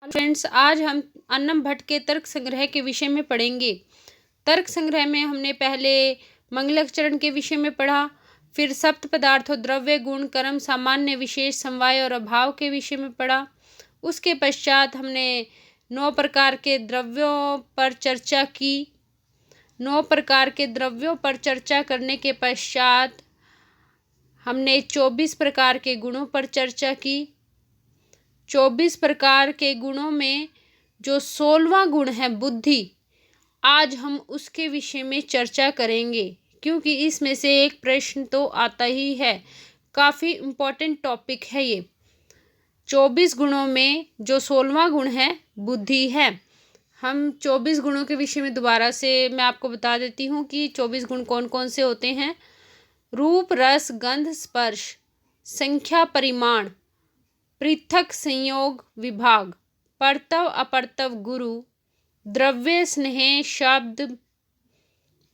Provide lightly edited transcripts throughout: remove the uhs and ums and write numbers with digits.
Friends, आज हम अन्नम भट्ट के तर्क संग्रह के विषय में पढ़ेंगे। तर्क संग्रह में हमने पहले मंगलक चरण के विषय में पढ़ा, फिर सप्त पदार्थों द्रव्य गुण कर्म सामान्य विशेष समवाय और अभाव के विषय में पढ़ा। उसके पश्चात हमने 9 प्रकार के द्रव्यों पर चर्चा की। 9 प्रकार के द्रव्यों पर चर्चा करने के पश्चात हमने 24 प्रकार के गुणों पर चर्चा की। 24 प्रकार के गुणों में जो 16वां गुण है बुद्धि, आज हम उसके विषय में चर्चा करेंगे, क्योंकि इसमें से एक प्रश्न तो आता ही है। काफ़ी इम्पोर्टेंट टॉपिक है ये। 24 गुणों में जो 16वां गुण है बुद्धि है। हम 24 गुणों के विषय में दोबारा से मैं आपको बता देती हूँ कि 24 गुण कौन कौन से होते हैं। रूप रस गंध स्पर्श, संख्या परिमाण, पृथक संयोग विभाग, पर्तव अपर्तव गुरु, द्रव्य स्नेह शब्द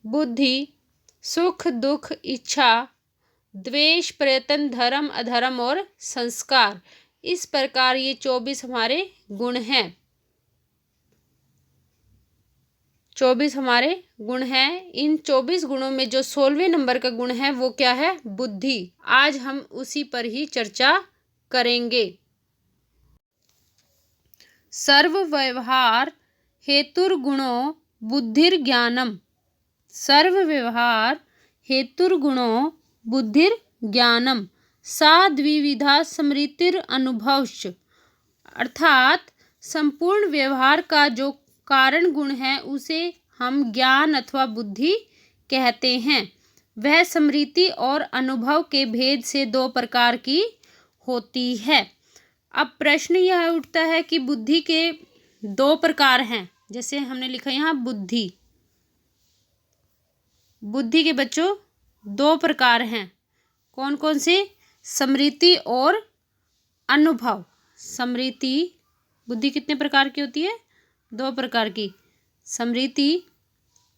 बुद्धि, सुख दुख इच्छा, द्वेष प्रयत्न धर्म अधर्म और संस्कार। इस प्रकार ये 24 हमारे गुण हैं। 24 हमारे गुण हैं। इन 24 गुणों में जो 16वें नंबर का गुण है वो क्या है? बुद्धि। आज हम उसी पर ही चर्चा करेंगे। सर्व व्यवहार हेतुर्गुणो बुद्धिर्ज्ञानम। सर्व व्यवहार हेतुर्गुणो बुद्धिर्ज्ञानम सा द्विविधा स्मृतिर अनुभवश्च। अर्थात संपूर्ण व्यवहार का जो कारण गुण है उसे हम ज्ञान अथवा बुद्धि कहते हैं। वह स्मृति और अनुभव के भेद से 2 प्रकार की होती है। अब प्रश्न यह उठता है कि बुद्धि के 2 प्रकार हैं। जैसे हमने लिखा यहाँ बुद्धि। बुद्धि के बच्चों 2 प्रकार हैं। कौन कौन से? स्मृति और अनुभव। स्मृति बुद्धि कितने प्रकार की होती है? 2 प्रकार की, स्मृति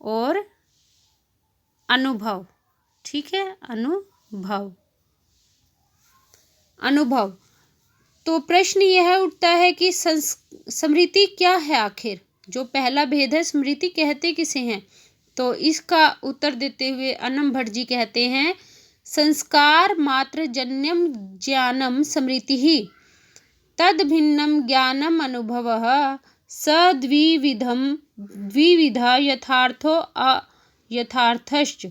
और अनुभव। ठीक है, अनुभव। तो प्रश्न यह उठता है कि स्मृति क्या है आखिर? जो पहला भेद है, स्मृति कहते किसे हैं? तो इसका उत्तर देते हुए अन्नम भट्ट जी कहते हैं, संस्कार मात्र जन्यम ज्ञानम स्मृति ही तद भिन्नम ज्ञानम अनुभवः द्विविधा यथार्थो अयथार्थश्च।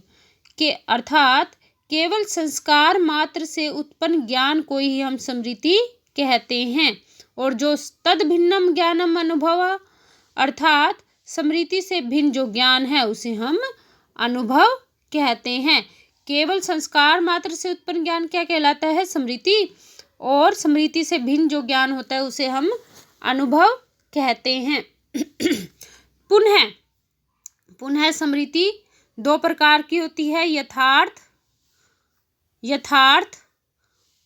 के अर्थात केवल संस्कार मात्र से उत्पन्न ज्ञान को ही हम स्मृति कहते हैं, और जो तद भिन्नम ज्ञानम अनुभव अर्थात स्मृति से भिन्न जो ज्ञान है उसे हम अनुभव कहते हैं। केवल संस्कार मात्र से उत्पन्न ज्ञान क्या कहलाता है? स्मृति। और स्मृति से भिन्न जो ज्ञान होता है उसे हम अनुभव कहते हैं। पुनः स्मृति 2 प्रकार की होती है, यथार्थ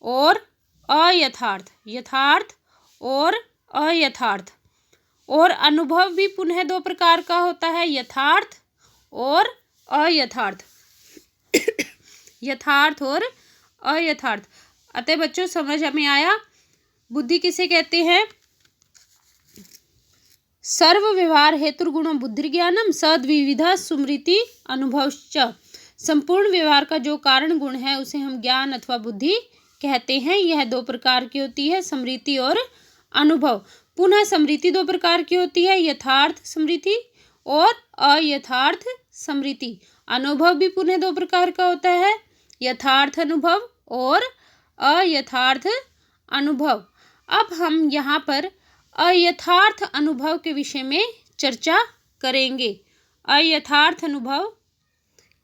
और अयथार्थ। यथार्थ और अयथार्थ। और अनुभव भी पुनः 2 प्रकार का होता है, यथार्थ और अयथार्थ। यथार्थ और अयथार्थ। अतः बच्चों समझ हमें आया, बुद्धि किसे कहते हैं? सर्व व्यवहार हेतुर्गुणो बुद्धिर्ज्ञानम सद्विविधा स्मृति अनुभवश्च। संपूर्ण व्यवहार का जो कारण गुण है उसे हम ज्ञान अथवा बुद्धि कहते हैं। यह 2 प्रकार की होती है, स्मृति और अनुभव। पुनः स्मृति 2 प्रकार की होती है, यथार्थ स्मृति और अयथार्थ स्मृति। अनुभव भी पुनः 2 प्रकार का होता है, यथार्थ अनुभव और अयथार्थ अनुभव। अब हम यहाँ पर अयथार्थ अनुभव के विषय में चर्चा करेंगे। अयथार्थ अनुभव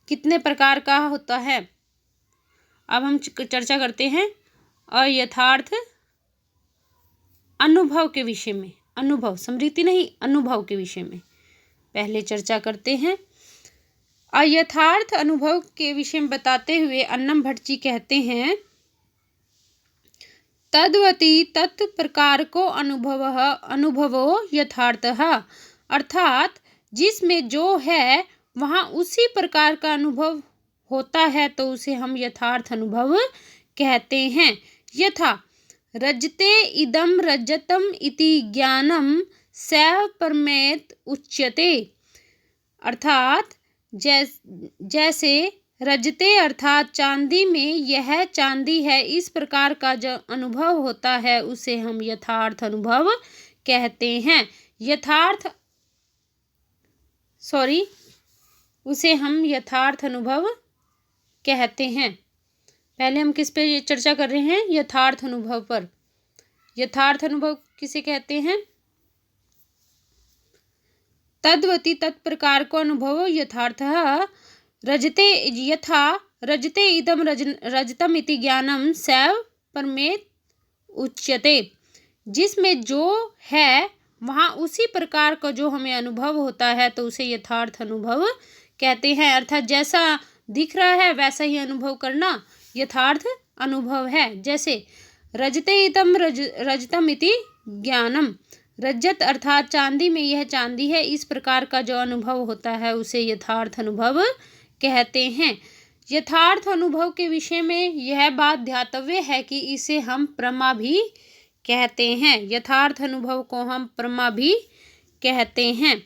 कितने प्रकार का होता है? अब हम चर्चा करते हैं अयथार्थ अनुभव के विषय में। अनुभव, स्मृति नहीं, अनुभव के विषय में पहले चर्चा करते हैं। अयथार्थ अनुभव के विषय में बताते हुए अन्नम भट्ट जी कहते हैं, तद्वती तत्प्रकार को अनुभवो यथार्थः। अर्थात जिसमें जो है वहाँ उसी प्रकार का अनुभव होता है तो उसे हम यथार्थ अनुभव कहते हैं। यथा रजते इदम रजतम इति ज्ञानम सैव परमेत उच्यते। अर्थात जैसे रजते अर्थात चांदी में यह चांदी है, इस प्रकार का जो अनुभव होता है उसे हम यथार्थ अनुभव कहते हैं। उसे हम यथार्थ अनुभव कहते हैं। पहले हम किस पे चर्चा कर रहे हैं? यथार्थ अनुभव पर। यथार्थ अनुभव किसे कहते हैं? तद्वति तत्प्रकार को अनुभव यथार्थः रजते यथा रजते इदम रजतम इति ज्ञानम सैव परमेत उच्यते। जिसमें जो है वहाँ उसी प्रकार का जो हमें अनुभव होता है तो उसे यथार्थ अनुभव कहते हैं। अर्थात जैसा दिख रहा है वैसा ही अनुभव करना यथार्थ अनुभव है। जैसे रजते इदम रजतम इति ज्ञानम, रजत अर्थात चांदी में यह चांदी है, इस प्रकार का जो अनुभव होता है उसे यथार्थ अनुभव कहते हैं। यथार्थ अनुभव के विषय में यह बात ध्यातव्य है कि इसे हम प्रमा भी कहते हैं। यथार्थ अनुभव को हम प्रमा भी कहते हैं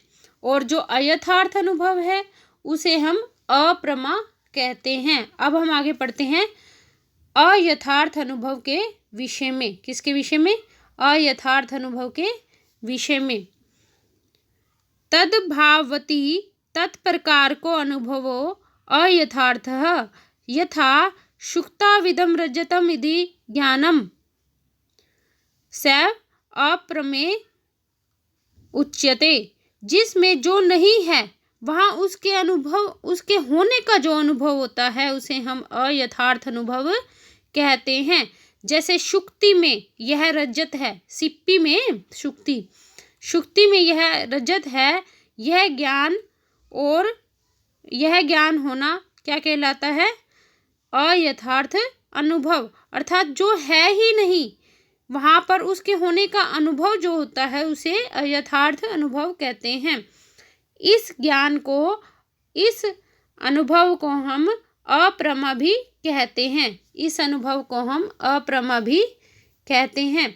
और जो अयथार्थ अनुभव है उसे हम अप्रमा कहते हैं। अब हम आगे पढ़ते हैं अयथार्थ अनुभव के विषय में। किसके विषय में? अयथार्थ अनुभव के विषय में। तद्भावती तत्प्रकार को अनुभवो अयथार्थः यथा शुक्ताविदं रजतम इति ज्ञानम सैव अप्रमेय उच्यते। जिसमें जो नहीं है वहाँ उसके अनुभव, उसके होने का जो अनुभव होता है उसे हम अयथार्थ अनुभव कहते हैं। जैसे शुक्ति में यह रजत है, सिप्पी में शुक्ति में यह रजत है, यह ज्ञान और यह ज्ञान होना क्या कहलाता है? अयथार्थ अनुभव। अर्थात जो है ही नहीं वहाँ पर उसके होने का अनुभव जो होता है उसे अयथार्थ अनुभव कहते हैं। इस ज्ञान को, इस अनुभव को हम अप्रमा भी कहते हैं। इस अनुभव को हम अप्रमा भी कहते हैं।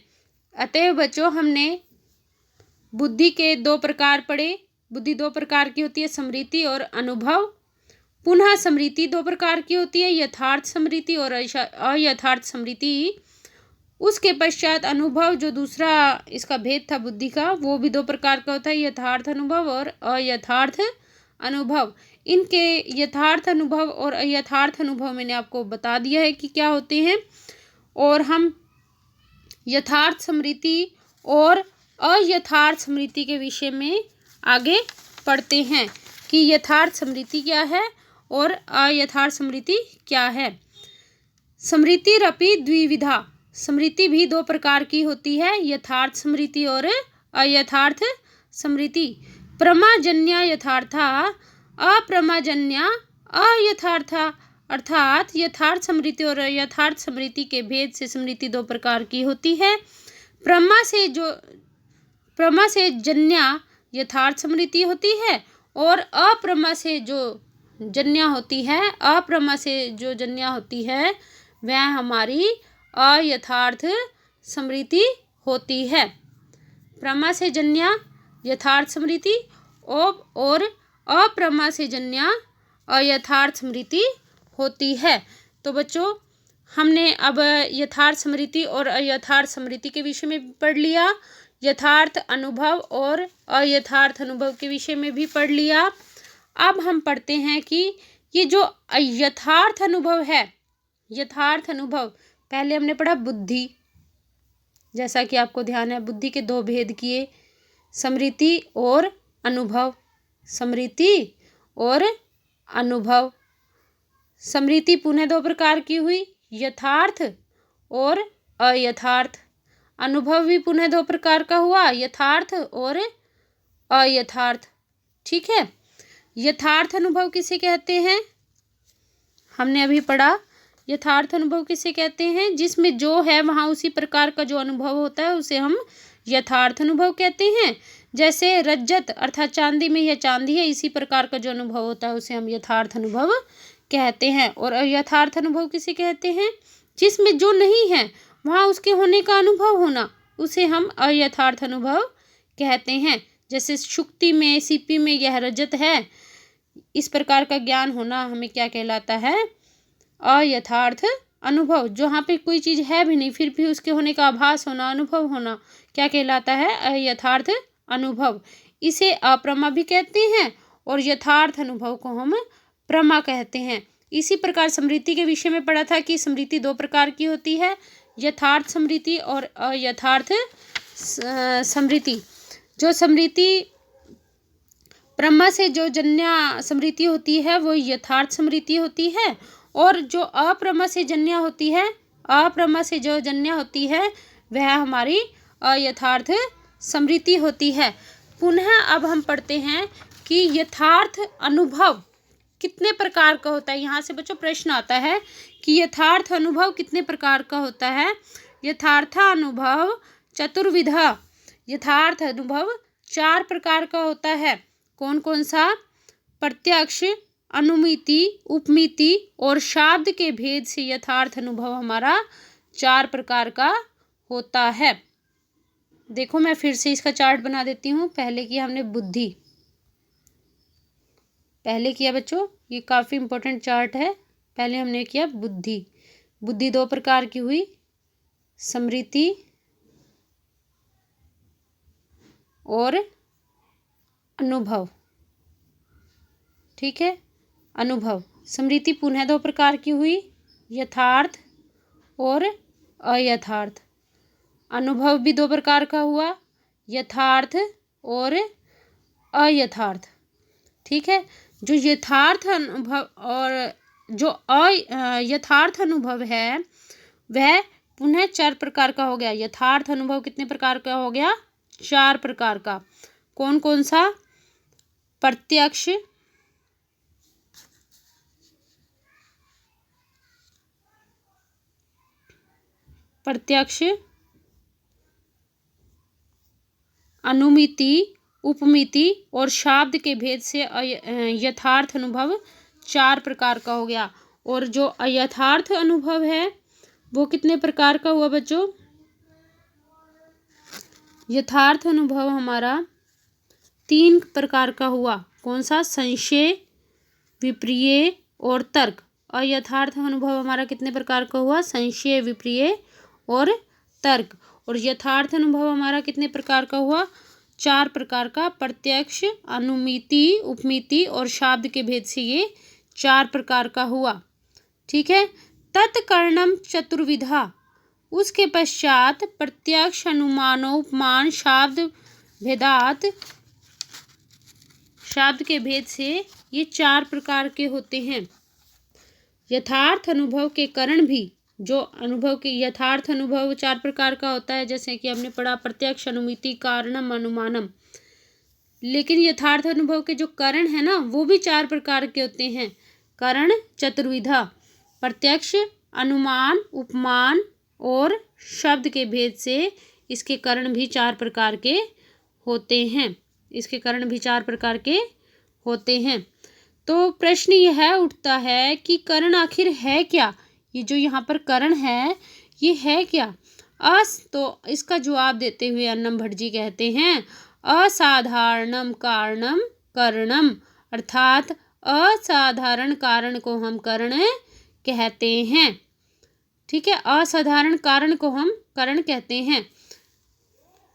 अतएव बच्चों, हमने बुद्धि के दो प्रकार पढ़े। बुद्धि दो प्रकार की होती है, स्मृति और अनुभव। पुनः स्मृति दो प्रकार की होती है, यथार्थ स्मृति और अयथार्थ स्मृति। उसके पश्चात अनुभव, जो दूसरा इसका भेद था बुद्धि का, वो भी दो प्रकार का होता है, यथार्थ अनुभव और अयथार्थ अनुभव। इनके यथार्थ अनुभव और अयथार्थ अनुभव मैंने आपको बता दिया है कि क्या होते हैं। और हम यथार्थ स्मृति और अयथार्थ स्मृति के विषय में आगे पढ़ते हैं कि यथार्थ स्मृति क्या है और अयथार्थ स्मृति क्या है। स्मृतिरपि द्विविधा, स्मृति भी दो प्रकार की होती है, यथार्थ स्मृति और अयथार्थ स्मृति। प्रमाजन्य यथार्था, अप्रमाजन्य अयथार्था। अर्थात यथार्थ स्मृति और अयथार्थ स्मृति के भेद से स्मृति दो प्रकार की होती है। प्रमा से जन्या यथार्थ स्मृति होती है और अप्रमा से जो जन्या होती है, अप्रमा से जो जन्या होती है वह हमारी अयथार्थ स्मृति होती है। प्रमा से जन्या यथार्थ स्मृति और अप्रमा से जन्या अयथार्थ स्मृति होती है। तो बच्चों, हमने अब यथार्थ स्मृति और अयथार्थ स्मृति के विषय में पढ़ लिया, यथार्थ अनुभव और अयथार्थ अनुभव के विषय में भी पढ़ लिया। अब हम पढ़ते हैं कि ये जो यथार्थ अनुभव है, यथार्थ अनुभव, पहले हमने पढ़ा बुद्धि, जैसा कि आपको ध्यान है बुद्धि के दो भेद किए, स्मृति और अनुभव। स्मृति और अनुभव, स्मृति पुनः दो प्रकार की हुई, यथार्थ और अयथार्थ। अनुभव भी पुनः दो प्रकार का हुआ, यथार्थ और अयथार्थ। ठीक है। यथार्थ अनुभव किसे कहते हैं? हमने अभी पढ़ा यथार्थ अनुभव किसे कहते हैं? जिसमें जो है वहाँ उसी प्रकार का जो अनुभव होता है उसे हम यथार्थ अनुभव कहते हैं। जैसे रज्जत अर्थात चांदी में यह चांदी है, इसी प्रकार का जो अनुभव होता है उसे हम यथार्थ अनुभव कहते हैं। और अयथार्थ अनुभव किसे कहते हैं? जिसमें जो नहीं है वहाँ उसके होने का अनुभव होना, उसे हम अयथार्थ अनुभव कहते हैं। जैसे शुक्ति में, सीपी में यह रजत है, इस प्रकार का ज्ञान होना हमें क्या कहलाता है? अयथार्थ अनुभव। जहाँ पे कोई चीज़ है भी नहीं फिर भी उसके होने का आभास होना, अनुभव होना, क्या कहलाता है? अयथार्थ अनुभव। इसे अप्रमा भी कहते हैं और यथार्थ अनुभव को हम प्रमा कहते हैं। इसी प्रकार स्मृति के विषय में पढ़ा था कि स्मृति दो प्रकार की होती है, यथार्थ स्मृति और अयथार्थ स्मृति। जो स्मृति प्रमा से जो जन्या स्मृति होती है वो यथार्थ स्मृति होती है, और जो अप्रमा से जन्या होती है, अप्रमा से जो जन्या होती है वह हमारी अयथार्थ स्मृति होती है। पुनः अब हम पढ़ते हैं कि यथार्थ अनुभव कितने प्रकार का होता है। यहाँ से बच्चों प्रश्न आता है कि यथार्थ अनुभव कितने प्रकार का होता है। यथार्थ अनुभव चतुर्विधा। यथार्थ अनुभव 4 प्रकार का होता है। कौन कौन सा? प्रत्यक्ष, अनुमिति, उपमिति और शाब्द के भेद से यथार्थ अनुभव हमारा 4 प्रकार का होता है। देखो मैं फिर से इसका चार्ट बना देती हूँ। पहले किया हमने बुद्धि, पहले किया बच्चों, ये काफ़ी इम्पोर्टेंट चार्ट है। पहले हमने किया बुद्धि। बुद्धि 2 प्रकार की हुई, स्मृति और अनुभव। ठीक है, अनुभव। स्मृति पुनः 2 प्रकार की हुई, यथार्थ और अयथार्थ। अनुभव भी 2 प्रकार का हुआ, यथार्थ और अयथार्थ। ठीक है, जो यथार्थ अनुभव और जो अयथार्थ अनुभव है वह पुनः 4 प्रकार का हो गया। यथार्थ अनुभव कितने प्रकार का हो गया? 4 प्रकार का। कौन कौन सा? प्रत्यक्ष, प्रत्यक्ष, अनुमिति, उपमिति और शाब्द के भेद से यथार्थ अनुभव 4 प्रकार का हो गया। और जो अयथार्थ अनुभव है वो कितने प्रकार का हुआ बच्चों? यथार्थ अनुभव हमारा 3 प्रकार का हुआ। कौन सा? संशय, विपर्य और तर्क। अयथार्थ अनुभव हमारा कितने प्रकार का हुआ? संशय, विपर्य और तर्क। और यथार्थ अनुभव हमारा कितने प्रकार का हुआ? 4 प्रकार का। प्रत्यक्ष, अनुमिति, उपमिति और शाब्द के भेद से ये 4 प्रकार का हुआ। ठीक है, तत्कर्णम चतुर्विधा। उसके पश्चात प्रत्यक्ष, अनुमानोपमान, शाब्द भेदात, शाब्द के भेद से ये 4 प्रकार के होते हैं। यथार्थ अनुभव के कारण भी, जो अनुभव के यथार्थ अनुभव 4 प्रकार का होता है, जैसे कि हमने पढ़ा प्रत्यक्ष, अनुमिति, कारणम, अनुमानम। लेकिन यथार्थ अनुभव के जो कारण है ना वो भी 4 प्रकार के होते हैं। कारण चतुर्विधा, प्रत्यक्ष, अनुमान, उपमान और शब्द के भेद से इसके कारण भी 4 प्रकार के होते हैं। इसके कारण भी 4 प्रकार के होते हैं। तो प्रश्न यह उठता है कि कारण आखिर है क्या? ये जो यहाँ पर कारण है ये है क्या? तो इसका जवाब देते हुए अन्नम भट्ट जी कहते हैं असाधारणम कारणम करणम, अर्थात असाधारण कारण को हम कारण कहते हैं। ठीक है, असाधारण कारण को हम कारण कहते हैं।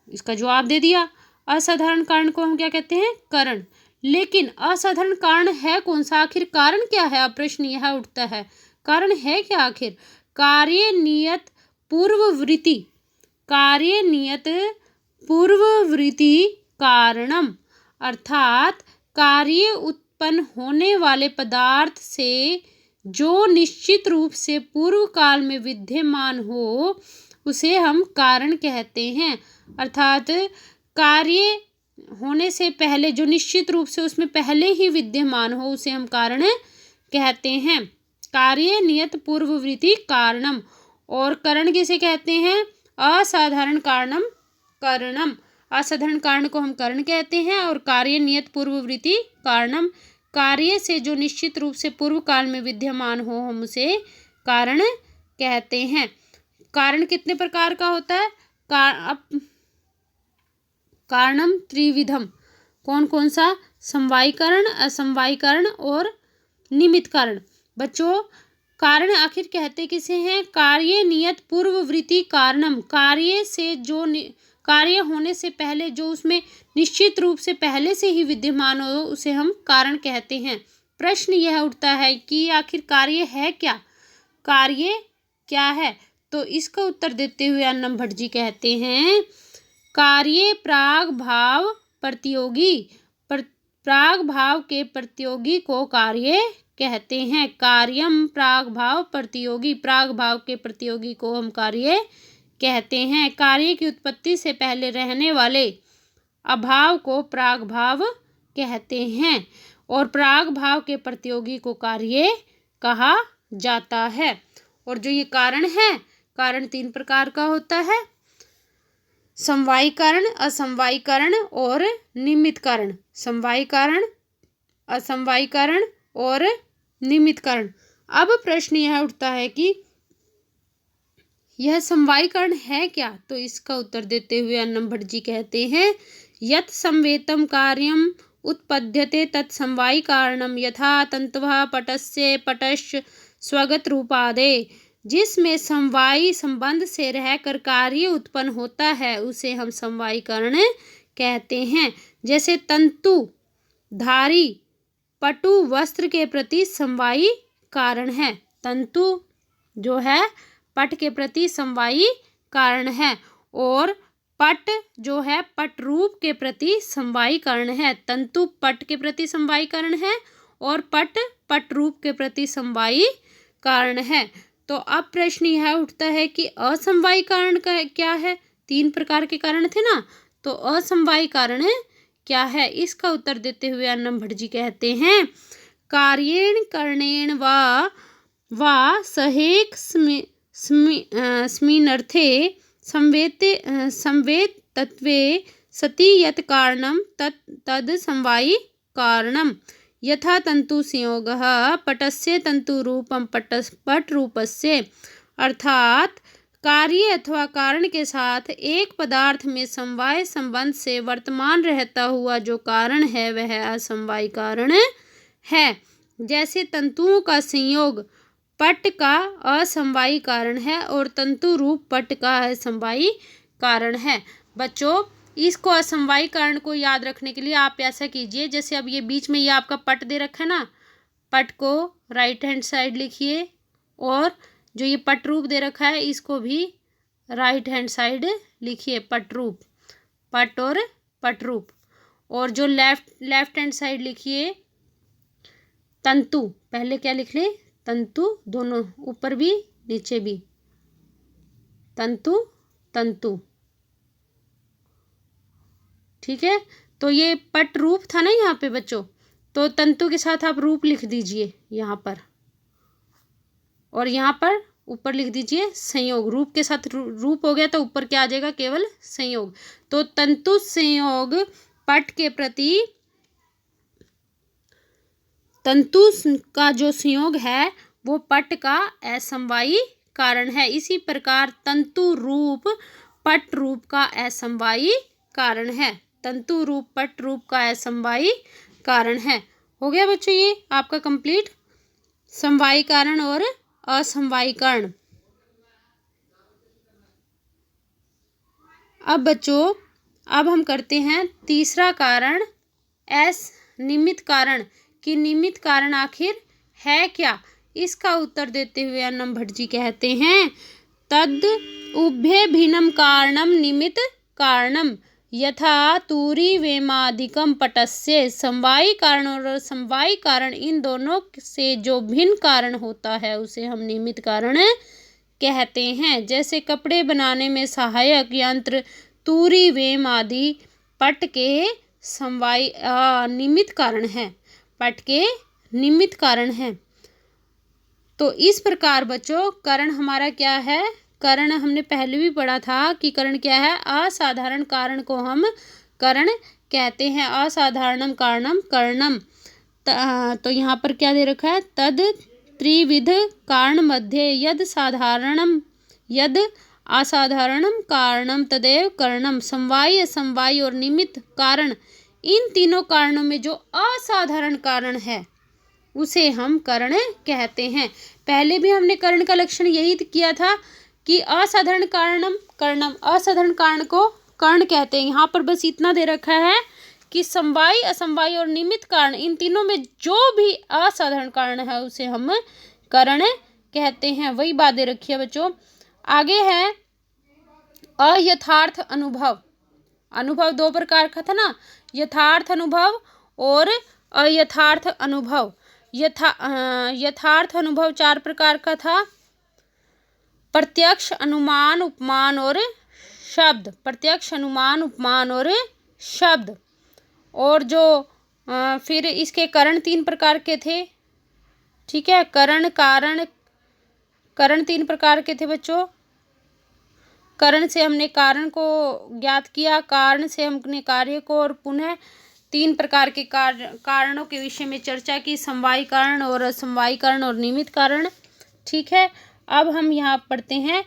इसका जवाब दे दिया। असाधारण कारण को हम क्या कहते हैं? कारण। लेकिन असाधारण कारण है कौन सा? आखिर कारण क्या है? अब प्रश्न यह उठता है, कारण है क्या आखिर? कार्य नियत पूर्ववृत्ति, कार्य नियत पूर्ववृत्ति कारणम, अर्थात कार्य उत्पन्न होने वाले पदार्थ से जो निश्चित रूप से पूर्व काल में विद्यमान हो उसे हम कारण कहते हैं। अर्थात कार्य होने से पहले जो निश्चित रूप से उसमें पहले ही विद्यमान हो उसे हम कारण कहते हैं। कार्य नियत पूर्ववृत्ति कारणम। और कारण किसे कहते हैं? असाधारण कारणम कारणम। असाधारण कारण को हम कारण कहते हैं और कार्य नियत पूर्ववृत्ति कारणम, कार्य से जो निश्चित रूप से पूर्व काल में विद्यमान हो हम उसे कारण कहते हैं। कारण कितने प्रकार का होता है? कारणम त्रिविधम। कौन कौन सा? समवायी कारण, असमवायी कारण और निमित्त कारण। बच्चों, कारण आखिर कहते किसे हैं? कार्य नियत पूर्ववृत्ति कारणम। कार्य से जो कार्य होने से पहले जो उसमें निश्चित रूप से पहले से ही विद्यमान हो उसे हम कारण कहते हैं। प्रश्न यह उठता है कि आखिर कार्य है क्या? कार्य क्या है? तो इसका उत्तर देते हुए अन्नम भट्ट जी कहते हैं, कार्य प्राग भाव प्रतियोगी। प्राग भाव के प्रतियोगी को कार्य कहते हैं। कार्यम प्राग भाव प्रतियोगी। प्राग भाव के प्रतियोगी को हम कार्य कहते हैं। कार्य की उत्पत्ति से पहले रहने वाले अभाव को प्राग भाव कहते हैं और प्राग भाव के प्रतियोगी को कार्य कहा जाता है। और जो ये कारण है, कारण 3 प्रकार का होता है, समवायी कारण, असमवायी कारण और निमित्त कारण। समवायी कारण, असमवायी कारण और निमित्त कारण। अब प्रश्न यह उठता है कि यह समवायी कारण है क्या? तो इसका उत्तर देते हुए अन्नम भट्ट जी कहते हैं, यत् समवेतम कार्यम उत्पद्यते तत् समवायी कारणम यथा तंतुः पटस्य पटश्च स्वगत रूपादे। जिसमें समवायी संबंध से रहकर कार्य उत्पन्न होता है उसे हम समवायी कारण कहते हैं। जैसे तंतु धारी पटु वस्त्र के प्रति समवायी कारण है। तंतु जो है पट के प्रति समवायी कारण है और पट जो है पट रूप के प्रति समवायी कारण है। तंतु पट के प्रति समवायी कारण है और पट पट रूप के प्रति समवायी कारण है। तो अब प्रश्न यह उठता है कि असमवायी कारण का क्या है? 3 प्रकार के कारण थे ना, तो असमवायी कारण क्या है? इसका उत्तर देते हुए अन्नम भट्ट जी कहते हैं, कार्येण करणेन वा सहेक स्मिनर्थे संवेद तत्वे सति यत् कारणम तद समवायी कारणम। यथा तंतु संयोगः पटस्य तंतुरूपम पट रूपस्य। अर्थात कार्य अथवा कारण के साथ एक पदार्थ में समवाय संबंध से वर्तमान रहता हुआ जो कारण है वह असमवायी कारण है। जैसे तंतुओं का संयोग पट का असमवायी कारण है और तंतु रूप पट का असमवायी कारण है। बच्चों, इसको असमवायी कारण को याद रखने के लिए आप ऐसा कीजिए, जैसे अब ये बीच में ये आपका पट दे रखा है ना, पट को राइट हैंड साइड लिखिए और जो ये पट रूप दे रखा है इसको भी राइट हैंड साइड लिखिए। पट रूप, पट और पट रूप। और जो लेफ्ट हैंड साइड लिखिए तंतु। पहले क्या लिख ले? तंतु, दोनों ऊपर भी नीचे भी, तंतु तंतु। ठीक है, तो ये पट रूप था ना यहाँ पे बच्चों, तो तंतु के साथ आप रूप लिख दीजिए यहाँ पर और यहाँ पर ऊपर लिख दीजिए संयोग। रूप के साथ रूप हो गया तो ऊपर क्या आ जाएगा? केवल संयोग। तो तंतु संयोग पट के प्रति, तंतु का जो संयोग है वो पट का असमवायी कारण है। इसी प्रकार तंतु रूप पट रूप का असमवायी कारण है। तंतु रूप पट रूप का असमवायी कारण है। हो गया बच्चों ये आपका कंप्लीट समवायी कारण और असमवायी कारण। अब बच्चों, अब हम करते हैं तीसरा कारण, निमित्त कारण। कि निमित्त कारण आखिर है क्या? इसका उत्तर देते हुए अन्नम भट्ट जी कहते हैं, तद उभय भिन्नम कारणम निमित्त कारणम यथा तूरी वेमादिकम पटस्य। समवायी कारण और समवायी कारण, इन दोनों से जो भिन्न कारण होता है उसे हम निमित्त कारण कहते हैं। जैसे कपड़े बनाने में सहायक यंत्र तूरी वेम आदि पट के समवायी निमित्त कारण है, पट के निमित्त कारण है। तो इस प्रकार बच्चों करण हमारा क्या है? करण हमने पहले भी पढ़ा था कि करण क्या है? असाधारण कारण को हम करण कहते हैं। असाधारणम कारणम करणम। तो यहाँ पर क्या दे रखा है? तद त्रिविध कारण मध्य यद साधारणम यद असाधारणम कारणम तदेव कारणम। समवायी, असमवायी और निमित्त कारण, इन तीनों कारणों में जो असाधारण कारण है उसे हम करण कहते हैं। पहले भी हमने करण का लक्षण यही किया था कि असाधारण कारणम कर्णम, असाधारण कारण को कर्ण कहते हैं। यहाँ पर बस इतना दे रखा है कि समवायी, असमवायी और निमित्त कारण, इन तीनों में जो भी असाधारण कारण है उसे हम करण कहते हैं। वही बात दे रखी है बच्चों। आगे है अयथार्थ अनुभव। अनुभव दो प्रकार का था ना, यथार्थ अनुभव और अयथार्थ अनुभव। यथार्थ अनुभव 4 प्रकार का था, प्रत्यक्ष, अनुमान, उपमान और शब्द। प्रत्यक्ष, अनुमान, उपमान और शब्द। और जो फिर इसके करण 3 प्रकार के थे। ठीक है, करण, कारण, करण 3 प्रकार के थे बच्चों। करण से हमने कारण को ज्ञात किया, कारण से हमने कार्य को, और पुनः 3 प्रकार के कारणों के विषय में चर्चा की, समवायी कारण और असमवायी कारण और निमित्त कारण। ठीक है, अब हम यहाँ पढ़ते हैं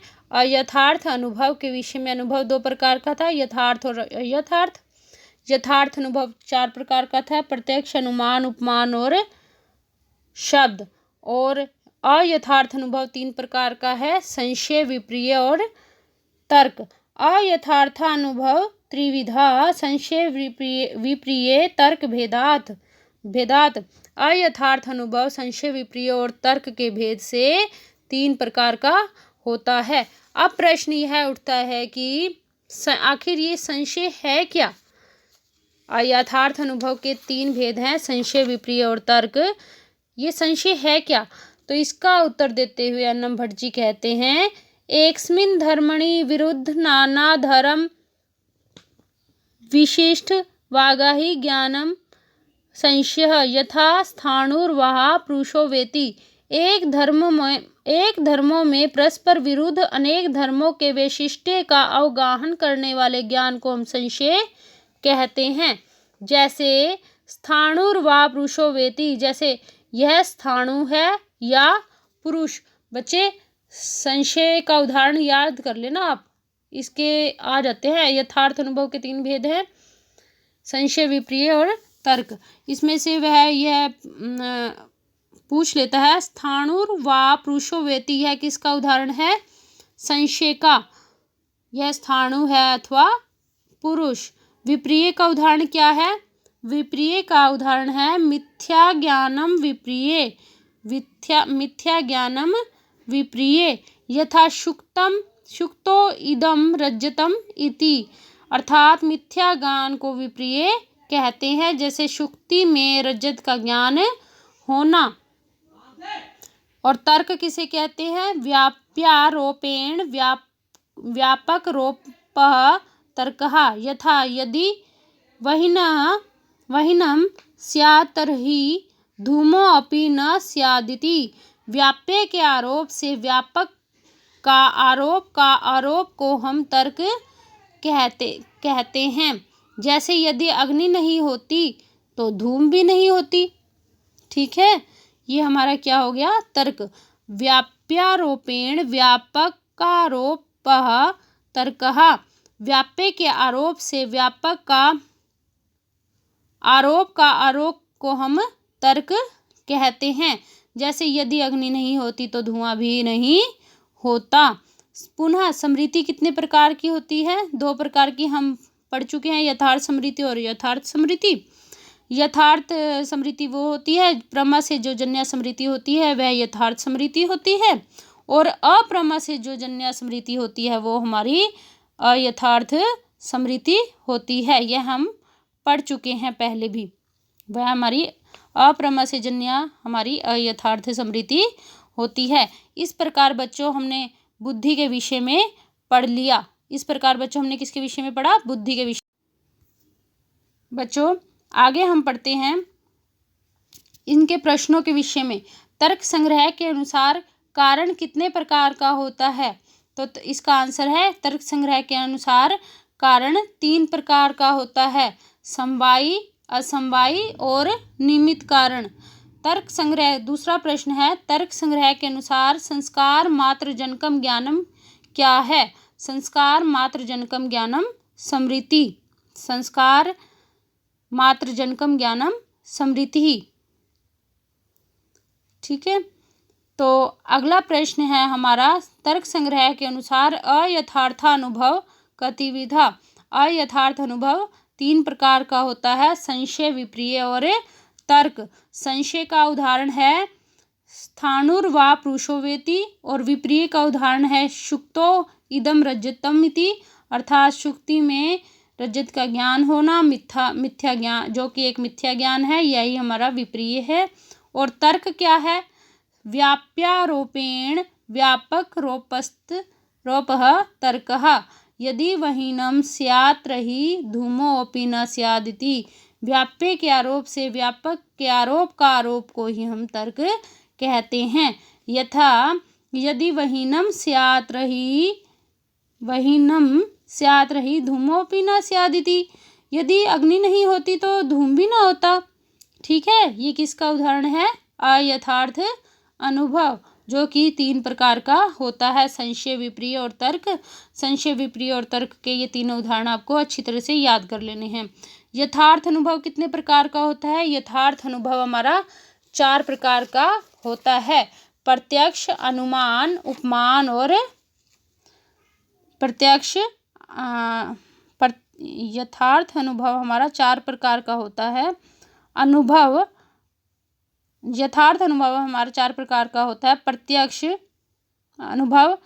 यथार्थ अनुभव के विषय में। अनुभव 2 प्रकार का था, यथार्थ और अयथार्थ। यथार्थ अनुभव 4 प्रकार का था, प्रत्यक्ष, अनुमान, उपमान और शब्द। और अयथार्थ अनुभव 3 प्रकार का है, संशय, विपर्य और तर्क। अयथार्थ अनुभव त्रिविधा, संशय, विपर्य, तर्क, भेदात। अयथार्थ अनुभव संशय, विपर्य और तर्क के भेद से 3 प्रकार का होता है। अब प्रश्न यह उठता है कि आखिर ये संशय है क्या? यथार्थ अनुभव के 3 भेद हैं, संशय, विपर्य और तर्क। ये संशय है क्या? तो इसका उत्तर देते हुए अन्नम भट्ट जी कहते हैं, एकस्मिन् धर्मणि विरुद्ध नाना धर्म विशिष्ट वागाहि ज्ञानम संशय यथा स्थाणुर्वहा पुरुषो वेति। एक धर्मों में परस्पर विरुद्ध अनेक धर्मों के वैशिष्ट्य का अवगाहन करने वाले ज्ञान को हम संशय कहते हैं। जैसे स्थाणुर्वा पुरुषो वेति, जैसे यह स्थाणु है या पुरुष। बच्चे संशय का उदाहरण याद कर लेना आप, इसके आ जाते हैं। यथार्थ अनुभव के 3 भेद हैं, संशय, विपर्य और तर्क। इसमें से वह यह पूछ लेता है, स्थाणुर्वा पुरुषो वेति, यह किसका उदाहरण है? संशय का। यह स्थाणु है अथवा पुरुष। विपर्य का उदाहरण क्या है? विपर्य का उदाहरण है मिथ्या ज्ञानम विपर्य। मिथ्या ज्ञानम विपर्य। यथा शुक्तो इदम रज्जतम इति, अर्थात मिथ्या ज्ञान को विपर्य कहते हैं, जैसे शुक्ति में रज्जत का ज्ञान होना। और तर्क किसे कहते हैं? व्याप्यारोपेण व्यापक रोपः तर्कः। यथा यदि वहिनम स्यात् तर्हि धूमो अपि न स्यादिति। व्याप्य के आरोप से व्यापक का आरोप को हम तर्क कहते हैं। जैसे यदि अग्नि नहीं होती तो धूम भी नहीं होती। ठीक है, ये हमारा क्या हो गया? तर्क। व्याप्यारोपेण व्यापकारोपः तर्कः। व्याप्य के आरोप से व्यापक का आरोप को हम तर्क कहते हैं। जैसे यदि अग्नि नहीं होती तो धुआं भी नहीं होता। पुनः स्मृति कितने प्रकार की होती है? 2 प्रकार की हम पढ़ चुके हैं, यथार्थ स्मृति और यथार्थ स्मृति। यथार्थ स्मृति वो होती है, प्रमा से जो जन्य स्मृति होती है वह यथार्थ स्मृति होती है, और अप्रमा से जो जन्य स्मृति होती है वो हमारी अयथार्थ स्मृति होती है। यह हम पढ़ चुके हैं पहले भी। वह हमारी अप्रमा से जन्य हमारी अयथार्थ स्मृति होती है। इस प्रकार बच्चों हमने बुद्धि के विषय में पढ़ लिया। इस प्रकार बच्चों हमने किसके विषय में पढ़ा? बुद्धि के विषय। बच्चों आगे हम पढ़ते हैं इनके प्रश्नों के विषय में। तर्क संग्रह के अनुसार कारण कितने प्रकार का होता है? तो इसका आंसर है, तर्क संग्रह के अनुसार कारण 3 प्रकार का होता है, समवायी, असमवायी और निमित्त कारण। तर्क संग्रह। दूसरा प्रश्न है, तर्क संग्रह के अनुसार संस्कार मात्र जनकम ज्ञानम क्या है? संस्कार मात्र जनकम ज्ञानम स्मृति। संस्कार मात्र जनकम ज्ञानम स्मृति। ठीक है, तो अगला प्रश्न है हमारा, तर्क संग्रह के अनुसार अयथार्थानुभव गतिविधा। अयथार्थ अनुभव 3 प्रकार का होता है, संशय, विप्रिय और तर्क। संशय का उदाहरण है स्थाणुर्वा पुरुषोवेति, और विप्रिय का उदाहरण है शुक्तो इदम रजतम इति, अर्थात शुक्ति में रजत का ज्ञान होना, मिथ्या ज्ञान, जो कि एक मिथ्या ज्ञान है, यही हमारा विप्रिय है। और तर्क क्या है? व्याप्यारोपेण व्यापक रोपः तर्कः, यदि वहीनम स्यात् रहि धूमोऽपि न स्यादिति। व्याप्य के आरोप से व्यापक के आरोप का आरोप को ही हम तर्क कहते हैं। यथा यदि वहीनम स्यात् रहि धूमोऽपि न स्यादिति, यदि अग्नि नहीं होती तो धूम भी ना होता। ठीक है, ये किसका उदाहरण है? अयथार्थ अनुभव, जो कि 3 प्रकार का होता है, संशय, विप्रिय और तर्क। संशय, विप्रिय और तर्क के ये तीनों उदाहरण आपको अच्छी तरह से याद कर लेने हैं। यथार्थ अनुभव कितने प्रकार का होता है? यथार्थ अनुभव हमारा 4 प्रकार का होता है, प्रत्यक्ष, अनुमान, उपमान और प्रत्यक्ष। यथार्थ अनुभव हमारा 4 प्रकार का होता है। यथार्थ अनुभव हमारा 4 प्रकार का होता है, प्रत्यक्ष अनुभव,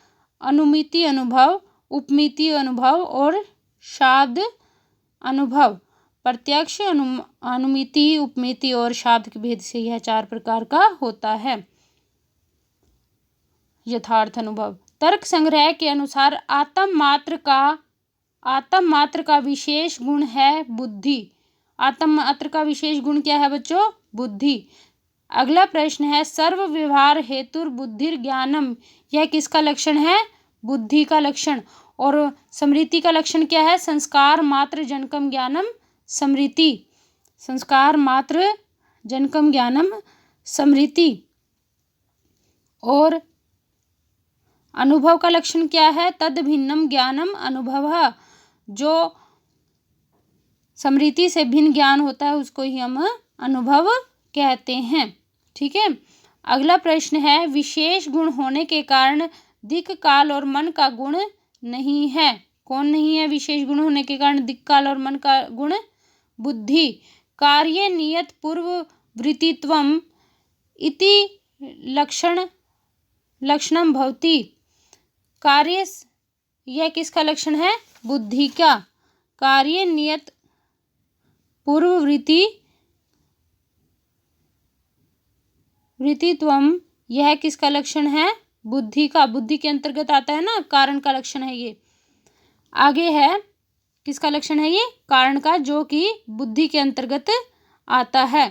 अनुमिति अनुभव, उपमिति अनुभव और शाब्द अनुभव। प्रत्यक्ष, अनुमिति, उपमिति और शाब्द के भेद से यह 4 प्रकार का होता है यथार्थ अनुभव। तर्क संग्रह के अनुसार आत्म मात्र का विशेष गुण है बुद्धि। आत्म मात्र का विशेष गुण क्या है बच्चों? बुद्धि। अगला प्रश्न है, सर्व व्यवहार हेतुर बुद्धिर ज्ञानम, यह किसका लक्षण है? बुद्धि का लक्षण। और स्मृति का लक्षण क्या है? संस्कार मात्र जनकम ज्ञानम स्मृति। संस्कार मात्र जनकम ज्ञानम स्मृति। और अनुभव का लक्षण क्या है? तद भिन्नम ज्ञानम अनुभव, जो स्मृति से भिन्न ज्ञान होता है उसको ही हम अनुभव कहते हैं। ठीक है, अगला प्रश्न है, विशेष गुण होने के कारण दिक्, काल और मन का गुण नहीं है। कौन नहीं है विशेष गुण होने के कारण दिक्, काल और मन का गुण? बुद्धि। कार्य नियत पूर्व वृत्तित्वम इति लक्षणम भवति। कार्य, यह किसका लक्षण है? बुद्धि का। कार्य नियत पूर्व वृत्तित्वम, यह किसका लक्षण है? बुद्धि का। बुद्धि के अंतर्गत आता है ना, कारण का लक्षण है ये। आगे है, किसका लक्षण है ये? कारण का, जो कि बुद्धि के अंतर्गत आता है।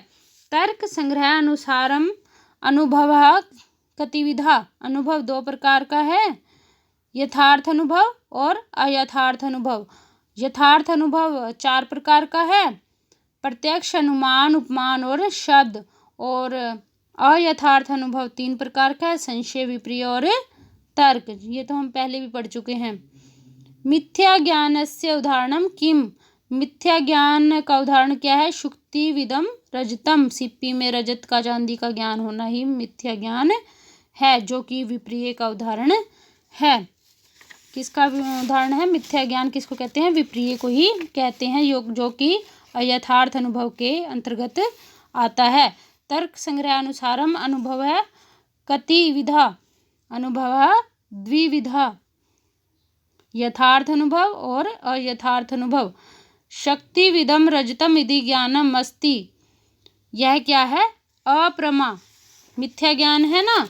तर्क संग्रह अनुसारम अनुभव गतिविधा। अनुभव 2 प्रकार का है, यथार्थ अनुभव और अयथार्थ अनुभव। यथार्थ अनुभव 4 प्रकार का है, प्रत्यक्ष, अनुमान, उपमान और शब्द। और अयथार्थ अनुभव 3 प्रकार का है, संशय, विप्रिय और तर्क। ये तो हम पहले भी पढ़ चुके हैं। मिथ्या ज्ञानस्य उदाहरणम किम। मिथ्या ज्ञान का उदाहरण क्या है? शुक्ति विदम रजतम, सिप्पी में रजत का, चांदी का ज्ञान होना ही मिथ्या ज्ञान है, जो कि विप्रिय का उदाहरण है। किसका उदाहरण है? मिथ्या ज्ञान किसको कहते हैं? विप्रिय को ही कहते हैं, जो कि यथार्थ अनुभव के अंतर्गत आता है। तर्क संग्रह अनुसारम अनुभव है गतिविधा, अनुभव द्विविधा, यथार्थ अनुभव और अयथार्थ अनुभव। शक्ति विदम रजतम इति ज्ञानम अस्ति, यह क्या है? अप्रमा। मिथ्या ज्ञान है ना,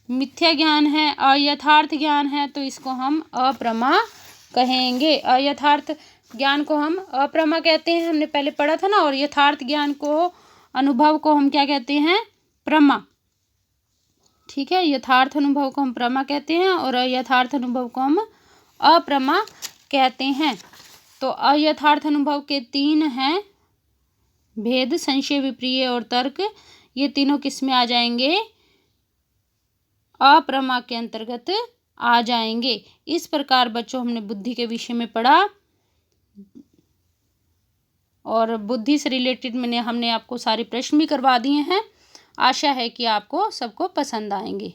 मिथ्या ज्ञान है, अयथार्थ ज्ञान है, तो इसको हम अप्रमा कहेंगे। अयथार्थ ज्ञान को हम अप्रमा कहते हैं, हमने पहले पढ़ा था ना। और यथार्थ ज्ञान को, अनुभव को हम क्या कहते हैं? प्रमा। ठीक है, यथार्थ अनुभव को हम प्रमा कहते हैं और अयथार्थ अनुभव को हम अप्रमा कहते हैं। तो अयथार्थ अनुभव के 3 हैं भेद, संशय, विप्रिय और तर्क। ये तीनों किस में आ जाएंगे? अप्रमा के अंतर्गत आ जाएंगे। इस प्रकार बच्चों हमने बुद्धि के विषय में पढ़ा और बुद्धि से रिलेटेड हमने आपको सारे प्रश्न भी करवा दिए हैं। आशा है कि आपको सबको पसंद आएंगे।